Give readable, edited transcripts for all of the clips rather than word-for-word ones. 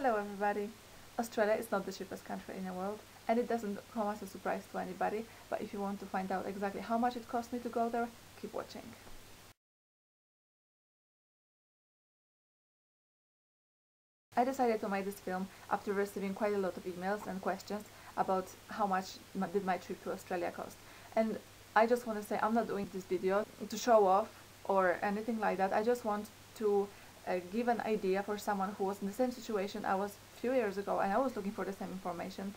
Hello everybody! Australia is not the cheapest country in the world, and it doesn't come as a surprise to anybody, but if you want to find out exactly how much it cost me to go there, keep watching. I decided to make this film after receiving quite a lot of emails and questions about how much did my trip to Australia cost. And I just want to say I'm not doing this video to show off or anything like that. I just want to give an idea for someone who was in the same situation I was a few years ago, and I was looking for the same information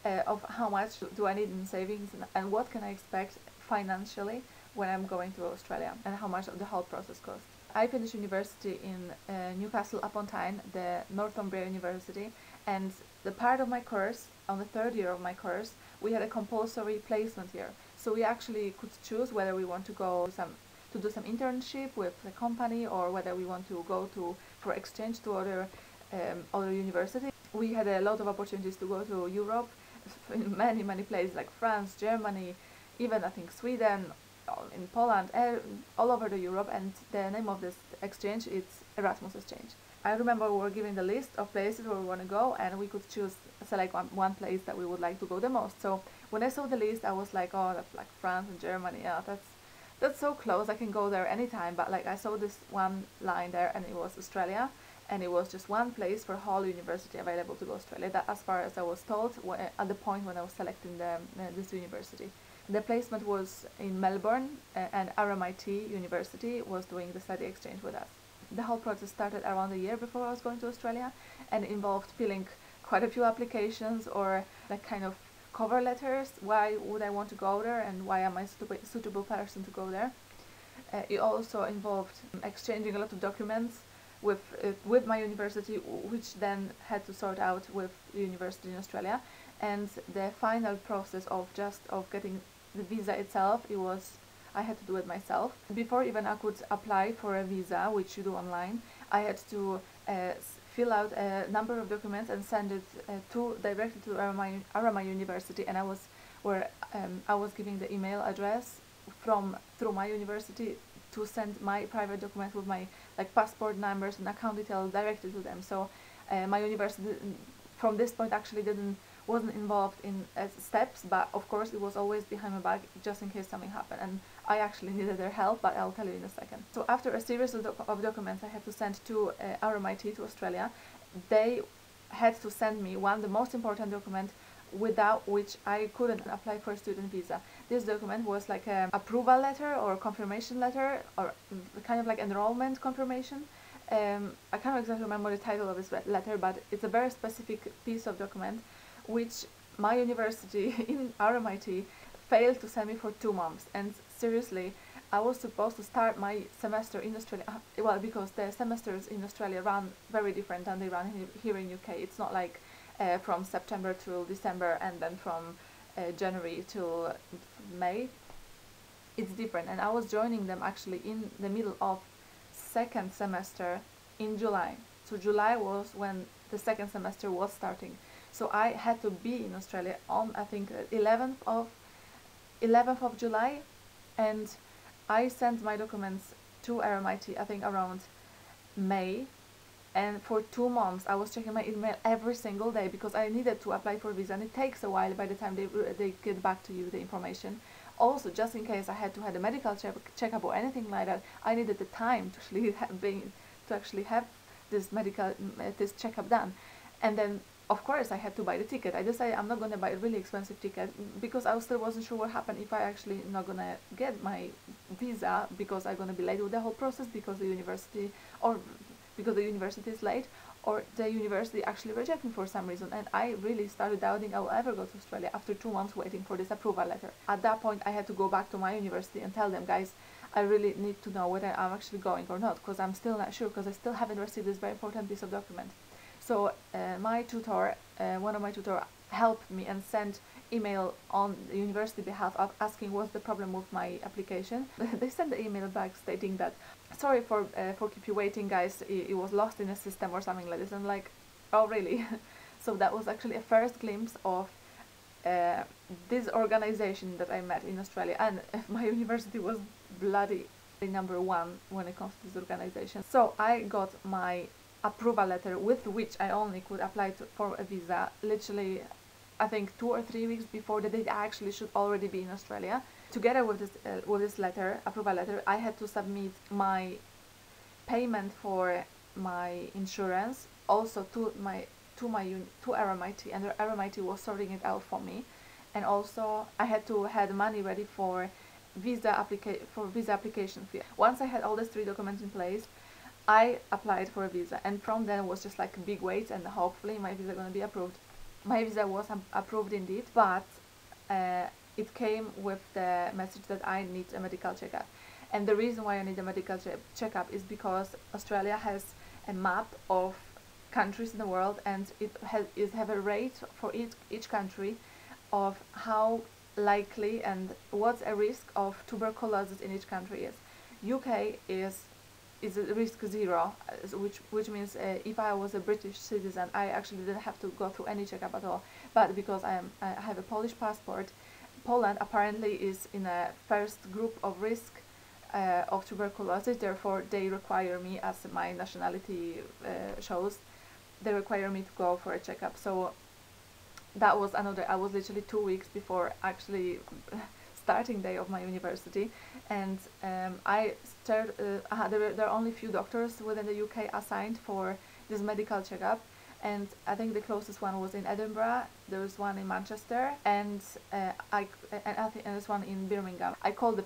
of how much do I need in savings and what can I expect financially when I'm going to Australia and how much the whole process costs. I finished university in Newcastle upon Tyne, the Northumbria University, and the part of my course, on the third year of my course, we had a compulsory placement year. So we actually could choose whether we want to go to do some internship with the company or whether we want to go for exchange to other universities. We had a lot of opportunities to go to Europe, in many places like France, Germany, even I think Sweden, in Poland, all over the Europe, and the name of this exchange is Erasmus exchange. I remember we were given the list of places where we want to go, and we could select one place that we would like to go the most. So when I saw the list, I was like, oh, that's like France and Germany, yeah, that's so close, I can go there anytime. But like I saw this one line there, and it was Australia, and it was just one place for whole university available to go to Australia. That, as far as I was told, at the point when I was selecting this university. The placement was in Melbourne, and RMIT University was doing the study exchange with us. The whole process started around a year before I was going to Australia, and involved filling quite a few applications or like kind of cover letters. Why would I want to go there, and why am I a suitable person to go there? It also involved exchanging a lot of documents with my university, which then had to sort out with the university in Australia. And the final process of getting the visa itself, I had to do it myself. Before even I could apply for a visa, which you do online, I had to fill out a number of documents and send it directly to RMIT University, and I was giving the email address through my university to send my private documents with my passport numbers and account details directly to them. So my university from this point actually wasn't involved in steps, but of course it was always behind my back just in case something happened, and I actually needed their help, but I'll tell you in a second. So after a series of documents I had to send to RMIT to Australia, they had to send me the most important document without which I couldn't apply for a student visa. This document was like an approval letter or confirmation letter, or kind of like enrollment confirmation. I can't exactly remember the title of this letter, but it's a very specific piece of document which my university in RMIT failed to send me for 2 months. And seriously, I was supposed to start my semester in Australia, well, because the semesters in Australia run very different than they run here in UK. It's not like from September till December and then from January till May. It's different, and I was joining them actually in the middle of second semester in July. So July was when the second semester was starting. So I had to be in Australia on, I think, 11th of July, and I sent my documents to RMIT, I think around May, and for 2 months I was checking my email every single day because I needed to apply for a visa, and it takes a while by the time they get back to you the information. Also, just in case I had to have a medical checkup or anything like that, I needed the time to actually have this checkup done. And then of course I had to buy the ticket. I decided I'm not going to buy a really expensive ticket because I still wasn't sure what happened if I actually not going to get my visa, because I'm going to be late with the whole process because the university is late, or the university actually reject me for some reason. And I really started doubting I will ever go to Australia after 2 months waiting for this approval letter. At that point I had to go back to my university and tell them, guys, I really need to know whether I'm actually going or not, because I'm still not sure, because I still haven't received this very important piece of document. So my tutor, one of my tutors, helped me and sent email on the university behalf of asking what's the problem with my application. They sent the email back stating that sorry for keep you waiting, guys, it was lost in a system or something like this. I'm like, oh really? So that was actually a first glimpse of this organization that I met in Australia, and my university was bloody number one when it comes to this organization. So I got my approval letter with which I only could apply for a visa, literally I think 2 or 3 weeks before the date I actually should already be in Australia. Together with this letter, approval letter, I had to submit my payment for my insurance also to RMIT, and RMIT was sorting it out for me. And also I had to have money ready for visa application fee. Once I had all these 3 documents in place, I applied for a visa, and from then it was just like a big wait, and hopefully my visa gonna be approved. My visa was approved indeed, but it came with the message that I need a medical checkup. And the reason why I need a medical checkup is because Australia has a map of countries in the world, and it have a rate for each country of how likely and what's a risk of tuberculosis in each country is. UK is a risk 0, which means if I was a British citizen, I actually didn't have to go through any checkup at all. But because I have a Polish passport, Poland apparently is in a first group of risk of tuberculosis. Therefore, they require me, as my nationality shows, they require me to go for a checkup. So that was another. I was literally 2 weeks before actually starting day of my university, and there are only few doctors within the UK assigned for this medical checkup, and I think the closest one was in Edinburgh. There was one in Manchester, and there's one in Birmingham. I called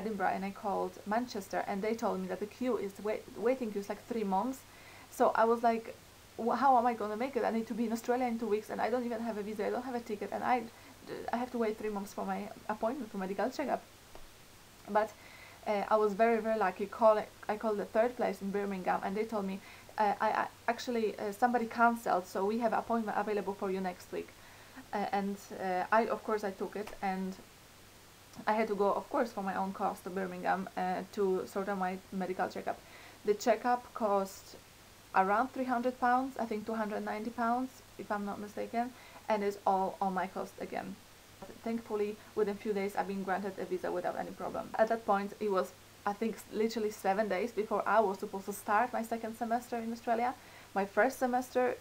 Edinburgh and I called Manchester, and they told me that the queue is waiting queue is like 3 months. So I was like, how am I gonna make it? I need to be in Australia in 2 weeks, and I don't even have a visa. I don't have a ticket, and I have to wait 3 months for my appointment for medical checkup. But I was very, very lucky. I called the third place in Birmingham, and they told me I actually somebody cancelled, so we have an appointment available for you next week. And of course I took it, and I had to go, of course, for my own cost to Birmingham to sort out my medical checkup. The checkup cost around £300, I think £290 if I'm not mistaken, and it's all on my cost again. Thankfully, within a few days I've been granted a visa without any problem. At that point it was, I think, literally 7 days before I was supposed to start my second semester in Australia. My first semester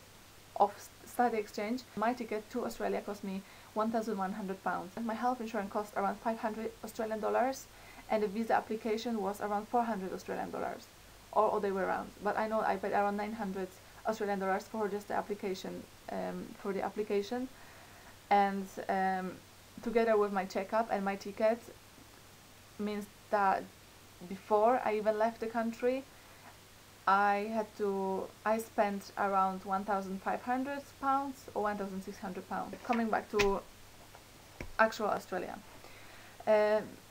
of study exchange, my ticket to Australia cost me £1,100, and my health insurance cost around $500 and the visa application was around $400 or all the way around. But I know I paid around $900 for just the application, and together with my checkup and my ticket means that before I even left the country, I spent around £1,500 or £1,600. Coming back to actual Australia,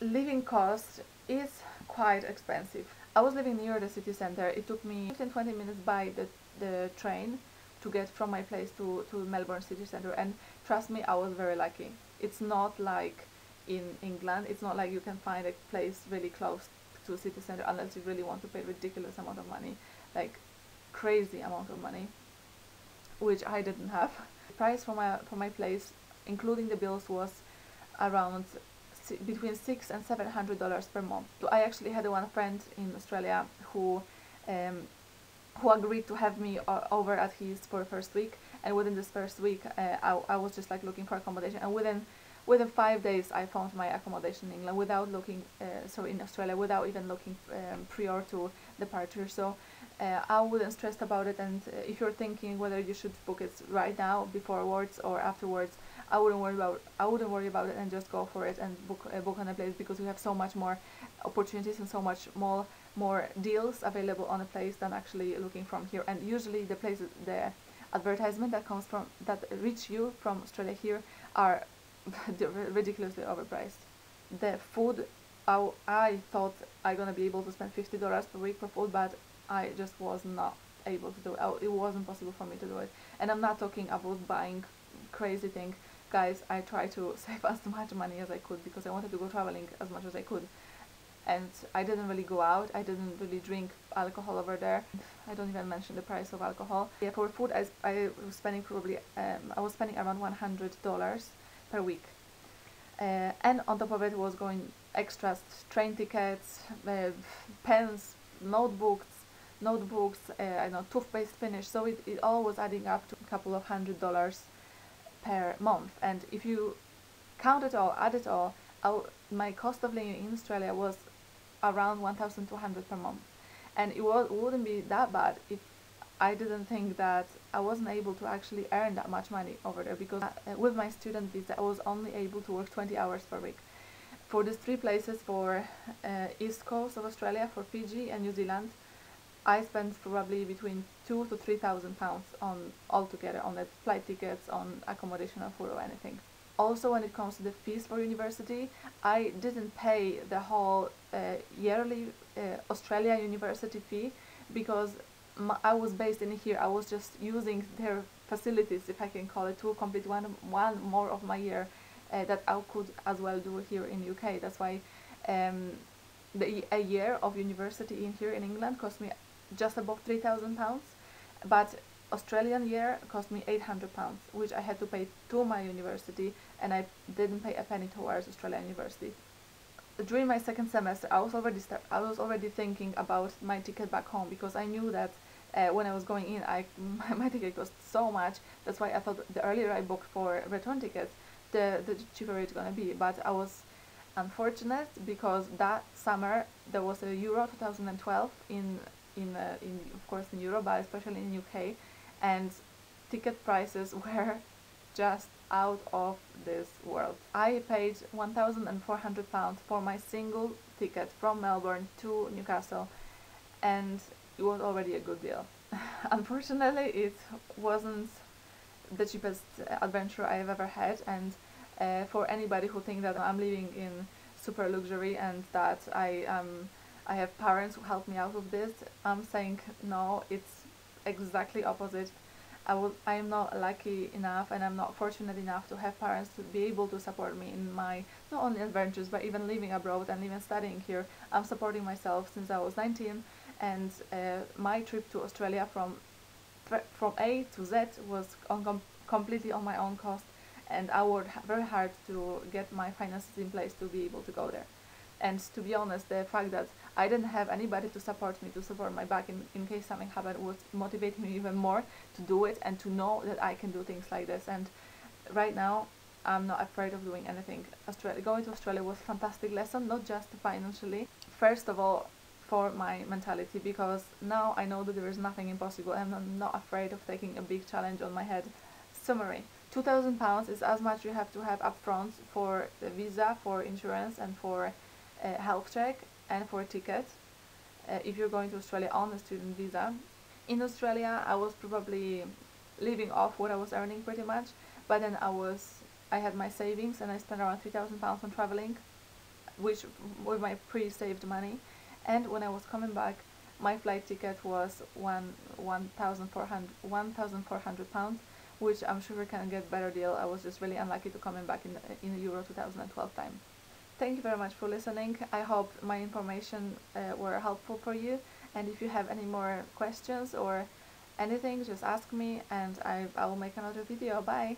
living cost is quite expensive. I was living near the city center. It took me 15-20 minutes by the train to get from my place to Melbourne city center, and trust me, I was very lucky. It's not like in England. It's not like you can find a place really close to city center unless you really want to pay ridiculous amount of money, like crazy amount of money, which I didn't have. The price for my place, including the bills, was around between $600 and $700 per month. So I actually had one friend in Australia who agreed to have me over at his for the first week, and within this first week I was just like looking for accommodation, and within 5 days I found my accommodation in England without looking in Australia, without even looking prior to departure. So I wouldn't stress about it, and if you're thinking whether you should book it right now, beforewards or afterwards, I wouldn't worry about it and just go for it and book on a place, because we have so much more opportunities and so much more deals available on a place than actually looking from here. And usually the places, the advertisement that reach you from Australia here are ridiculously overpriced. The food, I thought I'm gonna be able to spend $50 per week for food, but I just was not able to do it. It wasn't possible for me to do it. And I'm not talking about buying crazy things. Guys, I tried to save as much money as I could because I wanted to go traveling as much as I could. And I didn't really go out. I didn't really drink alcohol over there. I don't even mention the price of alcohol. Yeah, for food, I was spending around $100 per week. And on top of it was going extras, train tickets, pens, notebooks, notebooks, I know, toothpaste finish. So it all was adding up to a couple of $100 per month. And if you count it all, add it all, my cost of living in Australia was around 1,200 per month. And it wouldn't be that bad if I didn't think that I wasn't able to actually earn that much money over there, because with my student visa I was only able to work 20 hours per week. For these three places, for east coast of Australia, for Fiji and New Zealand, I spent probably between £2,000 to £3,000 on altogether, on the flight tickets, on accommodation or food or anything. Also, when it comes to the fees for university, I didn't pay the whole yearly Australia university fee, because I was based in here. I was just using their facilities, if I can call it, to complete one more of my year that I could as well do here in UK. That's why a year of university in here in England cost me just above £3,000, but Australian year cost me £800, which I had to pay to my university, and I didn't pay a penny towards Australian university. During my second semester, I was already thinking about my ticket back home, because I knew that when I was going in, my ticket cost so much. That's why I thought the earlier I booked for return tickets, the cheaper it's gonna be. But I was unfortunate, because that summer there was a Euro 2012 in of course in Europe, but especially in UK, and ticket prices were just out of this world. I paid £1,400 for my single ticket from Melbourne to Newcastle, and it was already a good deal. Unfortunately, it wasn't the cheapest adventure I've ever had, and for anybody who thinks that I'm living in super luxury and that I have parents who help me out with this, I'm saying no, it's exactly opposite. I am not lucky enough, and I'm not fortunate enough to have parents to be able to support me in my not only adventures, but even living abroad and even studying here. I'm supporting myself since I was 19, and my trip to Australia from A to Z was completely on my own cost, and I worked very hard to get my finances in place to be able to go there. And to be honest, the fact that I didn't have anybody to support my back in case something happened, was motivating me even more to do it and to know that I can do things like this. And right now, I'm not afraid of doing anything. Going to Australia was a fantastic lesson, not just financially. First of all, for my mentality, because now I know that there is nothing impossible, and I'm not afraid of taking a big challenge on my head. Summary: £2,000 is as much you have to have upfront for the visa, for insurance, and for health check, and for a ticket if you're going to Australia on a student visa. In Australia, I was probably living off what I was earning pretty much, but then I had my savings, and I spent around £3,000 on traveling, which with my pre-saved money. And when I was coming back, my flight ticket was £1,400, which I'm sure we can get better deal. I was just really unlucky to coming back in the Euro 2012 time. Thank you very much for listening. I hope my information were helpful for you, and if you have any more questions or anything, just ask me, and I will make another video. Bye!